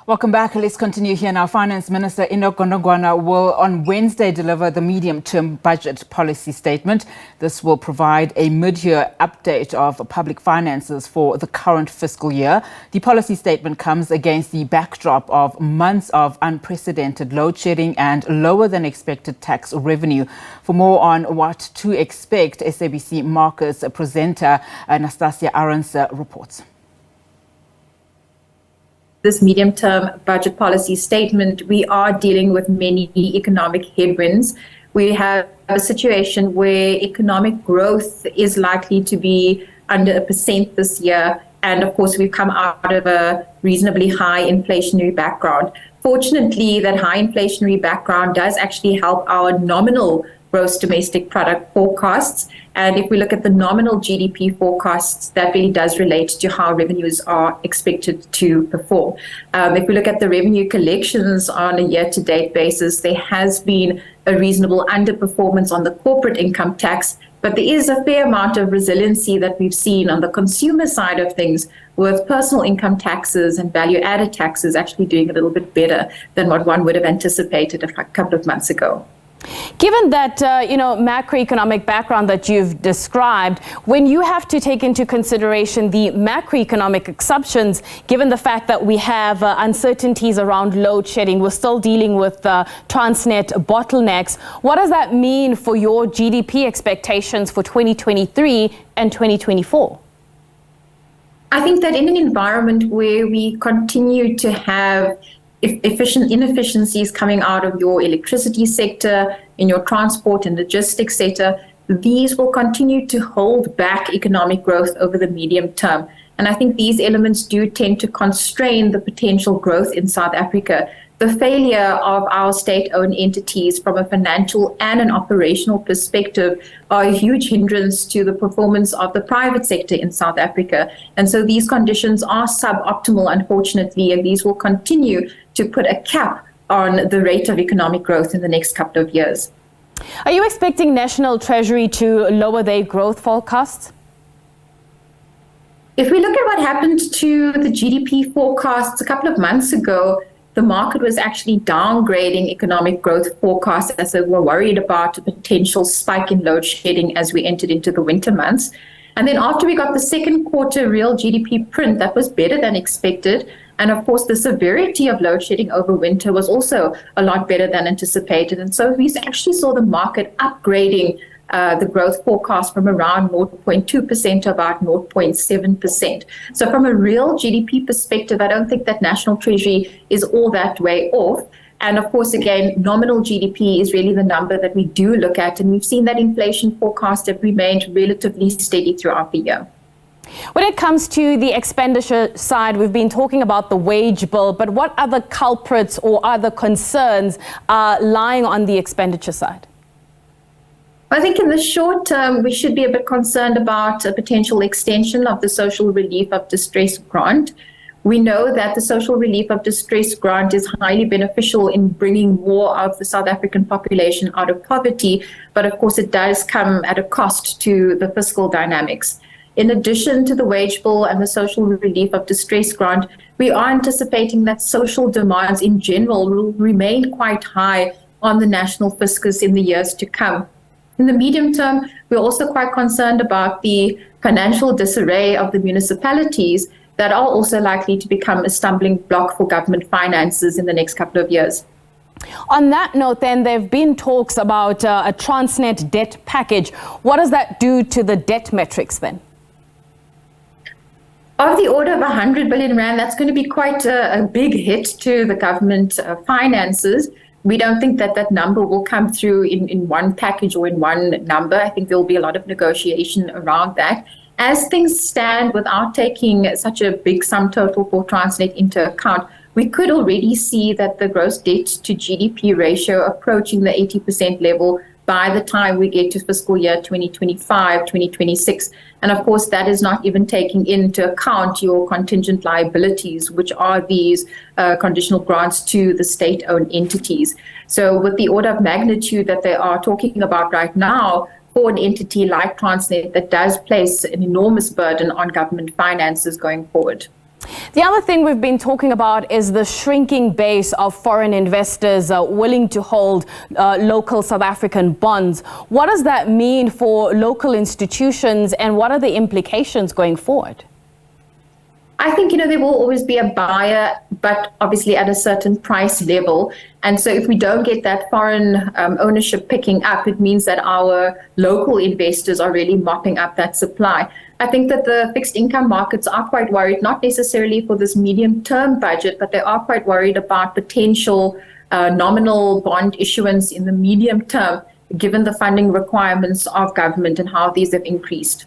Welcome back. Let's continue here now. Finance Minister Enoch Godongwana will on Wednesday deliver the medium-term budget policy statement. This will provide a mid-year update of public finances for the current fiscal year. The policy statement comes against the backdrop of months of unprecedented load shedding and lower than expected tax revenue. For more on what to expect, SABC markets presenter Nastassia Arendse reports. This medium-term budget policy statement, we are dealing with many economic headwinds. We have a situation where economic growth is likely to be under 1% this year. And of course, we've come out of a reasonably high inflationary background. Fortunately, that high inflationary background does actually help our nominal gross domestic product forecasts. And if we look at the nominal GDP forecasts, that really does relate to how revenues are expected to perform. If we look at the revenue collections on a year-to-date basis, there has been a reasonable underperformance on the corporate income tax, but there is a fair amount of resiliency that we've seen on the consumer side of things, with personal income taxes and value-added taxes actually doing a little bit better than what one would have anticipated a couple of months ago. Given that, macroeconomic background that you've described, when you have to take into consideration the macroeconomic assumptions, given the fact that we have uncertainties around load shedding, we're still dealing with Transnet bottlenecks, what does that mean for your GDP expectations for 2023 and 2024? I think that in an environment where we continue to have inefficiencies coming out of your electricity sector, in your transport and logistics sector, these will continue to hold back economic growth over the medium term. And I think these elements do tend to constrain the potential growth in South Africa. The failure of our state-owned entities from a financial and an operational perspective are a huge hindrance to the performance of the private sector in South Africa. And so these conditions are suboptimal, unfortunately, and these will continue to put a cap on the rate of economic growth in the next couple of years. Are you expecting National Treasury to lower their growth forecasts? If we look at what happened to the GDP forecasts a couple of months ago, the market was actually downgrading economic growth forecasts as they were worried about a potential spike in load shedding as we entered into the winter months. And then after we got the second quarter real GDP print, that was better than expected. And of course, the severity of load shedding over winter was also a lot better than anticipated. And so we actually saw the market upgrading the growth forecast from around 0.2% to about 0.7%. So from a real GDP perspective, I don't think that National Treasury is all that way off. And of course, again, nominal GDP is really the number that we do look at. And we've seen that inflation forecast have remained relatively steady throughout the year. When it comes to the expenditure side, we've been talking about the wage bill, but what other culprits or other concerns are lying on the expenditure side? I think in the short term, we should be a bit concerned about a potential extension of the social relief of distress grant. We know that the social relief of distress grant is highly beneficial in bringing more of the South African population out of poverty, but of course it does come at a cost to the fiscal dynamics. In addition to the wage bill and the social relief of distress grant, we are anticipating that social demands in general will remain quite high on the national fiscus in the years to come. In the medium term, we're also quite concerned about the financial disarray of the municipalities that are also likely to become a stumbling block for government finances in the next couple of years. On that note, then, there have been talks about a Transnet debt package. What does that do to the debt metrics then? Of the order of 100 billion rand, that's going to be quite a big hit to the government finances. We don't think that that number will come through in one package or in one number. I think there will be a lot of negotiation around that. As things stand, without taking such a big sum total for Transnet into account, we could already see that the gross debt to GDP ratio approaching the 80% level by the time we get to fiscal year 2025, 2026. And of course, that is not even taking into account your contingent liabilities, which are these conditional grants to the state-owned entities. So with the order of magnitude that they are talking about right now, for an entity like Transnet, that does place an enormous burden on government finances going forward. The other thing we've been talking about is the shrinking base of foreign investors willing to hold local South African bonds. What does that mean for local institutions, and what are the implications going forward? I think, there will always be a buyer, but obviously at a certain price level. And so if we don't get that foreign ownership picking up, it means that our local investors are really mopping up that supply. I think that the fixed income markets are quite worried, not necessarily for this medium-term budget, but they are quite worried about potential nominal bond issuance in the medium term, given the funding requirements of government and how these have increased.